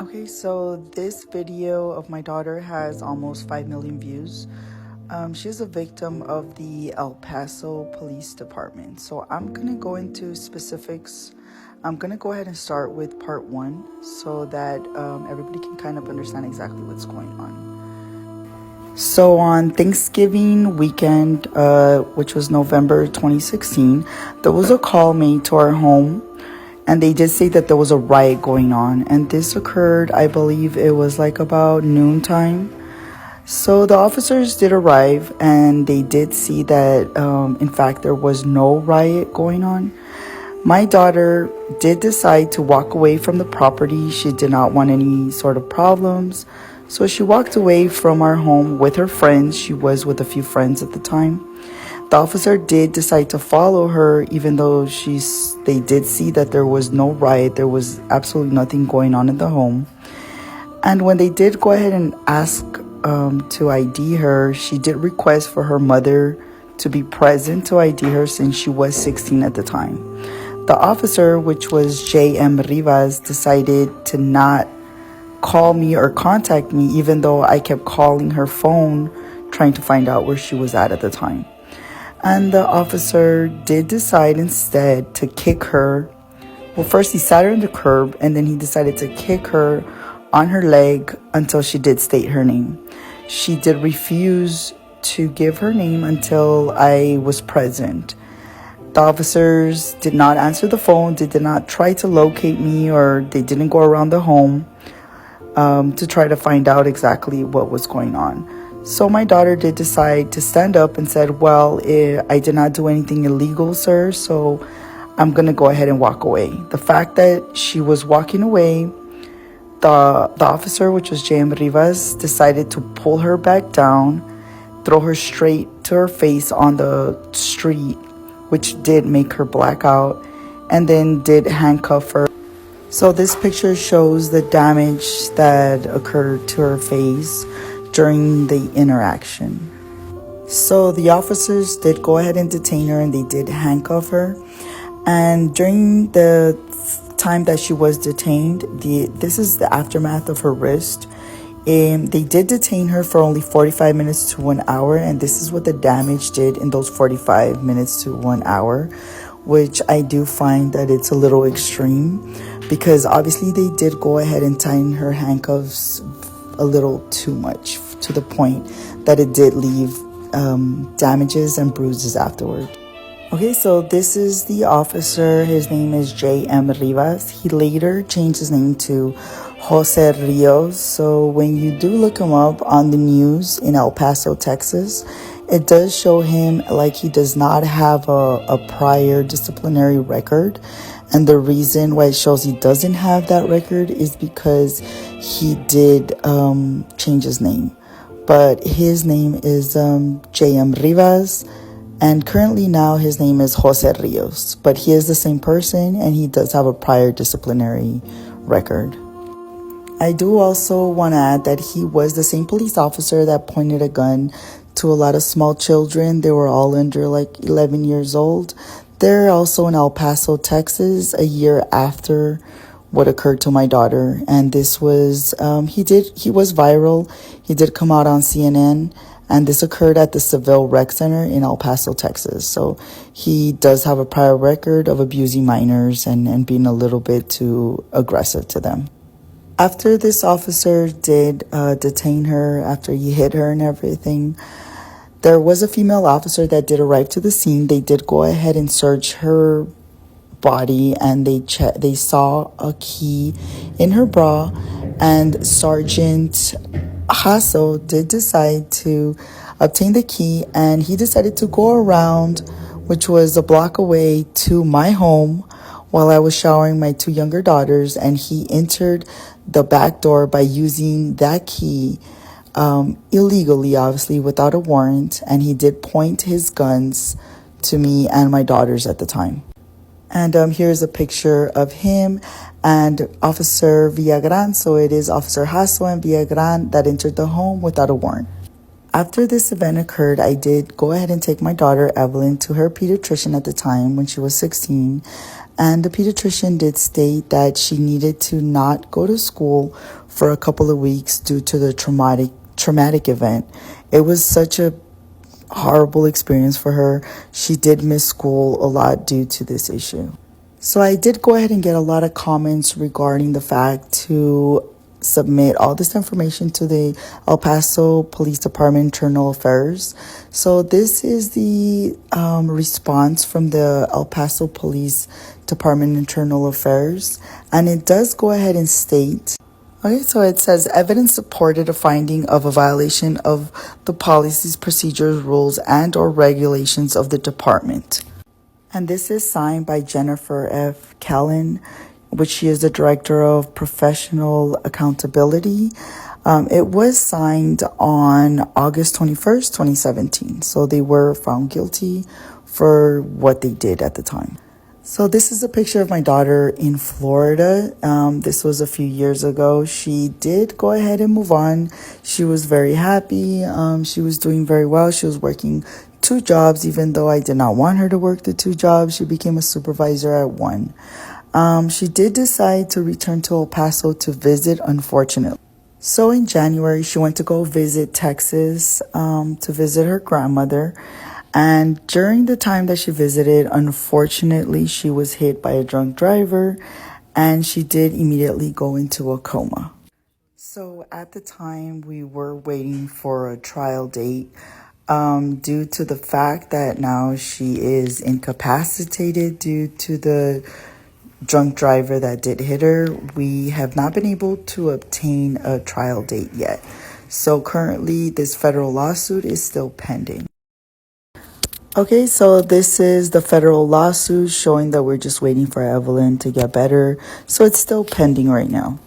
Okay, so this video of my daughter has almost 5 million views. She's a victim of the El Paso Police Department. So I'm going to go into specifics. I'm going to go ahead and start with part 1 so that everybody can kind of understand exactly what's going on. So on Thanksgiving weekend, which was November 2016, there was a call made to our home. And they did say that there was a riot going on. And this occurred, I believe it was like about noontime. So the officers did arrive and they did see that, in fact, there was no riot going on. My daughter did decide to walk away from the property. She did not want any sort of problems. So she walked away from our home with her friends. She was with a few friends at the time. The officer did decide to follow her, even though they did see that there was no riot. There was absolutely nothing going on in the home. And when they did go ahead and ask to ID her, she did request for her mother to be present to ID her since she was 16 at the time. The officer, which was J.M. Rivas, decided to not call me or contact me, even though I kept calling her phone trying to find out where she was at the time. And the officer did decide instead to kick her. Well, first he sat her on the curb and then he decided to kick her on her leg until she did state her name. She did refuse to give her name until I was present. The officers did not answer the phone. They did not try to locate me, or they didn't go around the home to try to find out exactly what was going on. So my daughter did decide to stand up and said, well, I did not do anything illegal, sir, so I'm going to go ahead and walk away. The fact that she was walking away, the officer, which was J.M. Rivas, decided to pull her back down, throw her straight to her face on the street, which did make her black out, and then did handcuff her. So this picture shows the damage that occurred to her face during the interaction. So the officers did go ahead and detain her and they did handcuff her. And during the time that she was detained, this is the aftermath of her wrist. They did detain her for only 45 minutes to 1 hour, and this is what the damage did in those 45 minutes to 1 hour, which I do find that it's a little extreme, because obviously they did go ahead and tighten her handcuffs a little too much, to the point that it did leave damages and bruises afterward. Okay, so this is the officer. His name is J.M. Rivas. He later changed his name to Jose Rios. So when you do look him up on the news in El Paso, Texas, it does show him like he does not have a prior disciplinary record. And the reason why it shows he doesn't have that record is because he did change his name. But his name is J.M. Rivas. And currently now his name is Jose Rios. But he is the same person and he does have a prior disciplinary record. I do also want to add that he was the same police officer that pointed a gun to a lot of small children. They were all under like 11 years old. They're also in El Paso, Texas, a year after what occurred to my daughter. And this was, he was viral. He did come out on CNN. And this occurred at the Seville Rec Center in El Paso, Texas. So he does have a prior record of abusing minors and being a little bit too aggressive to them. After this officer did detain her, after he hit her and everything, there was a female officer that did arrive to the scene. They did go ahead and search her body, and they saw a key in her bra, and Sergeant Paso did decide to obtain the key, and he decided to go around, which was a block away, to my home while I was showering my 2 younger daughters, and he entered the back door by using that key illegally, obviously, without a warrant, and he did point his guns to me and my daughters at the time. And here's a picture of him and Officer Villagran. So it is Officer Paso and Villagran that entered the home without a warrant. After this event occurred, I did go ahead and take my daughter, Evelyn, to her pediatrician at the time when she was 16. And the pediatrician did state that she needed to not go to school for a couple of weeks due to the traumatic event. It was such a horrible experience for her. She did miss school a lot due to this issue. So I did go ahead and get a lot of comments regarding the fact to submit all this information to the El Paso Police Department Internal Affairs. So this is the response from the El Paso Police Department Internal Affairs, and it does go ahead and state. Okay, so it says evidence supported a finding of a violation of the policies, procedures, rules, and or regulations of the department. And this is signed by Jennifer F. Callan, which she is the Director of Professional Accountability. It was signed on August 21st, 2017. So they were found guilty for what they did at the time. So this is a picture of my daughter in Florida. This was a few years ago. She did go ahead and move on. She was very happy. She was doing very well. She was working 2 jobs, even though I did not want her to work the 2 jobs. She became a supervisor at 1. She did decide to return to El Paso to visit, unfortunately. So in January, she went to go visit Texas to visit her grandmother. And during the time that she visited, unfortunately, she was hit by a drunk driver and she did immediately go into a coma. So at the time, we were waiting for a trial date due to the fact that now she is incapacitated due to the drunk driver that did hit her. We have not been able to obtain a trial date yet. So currently, this federal lawsuit is still pending. Okay, so this is the federal lawsuit showing that we're just waiting for Evelyn to get better. So it's still pending right now.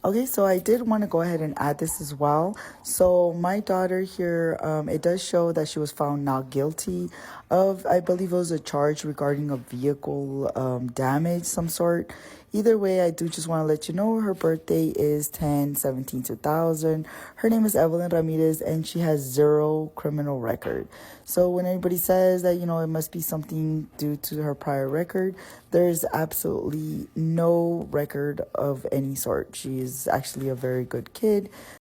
Okay, so I did want to go ahead and add this as well. So my daughter here, it does show that she was found not guilty of, I believe it was a charge regarding a vehicle damage, some sort. Either way, I do just want to let you know her birthday is 10/17/2000. Her name is Evelyn Ramirez, and she has 0 criminal record. So when anybody says that, it must be something due to her prior record, there's absolutely no record of any sort. She is actually a very good kid.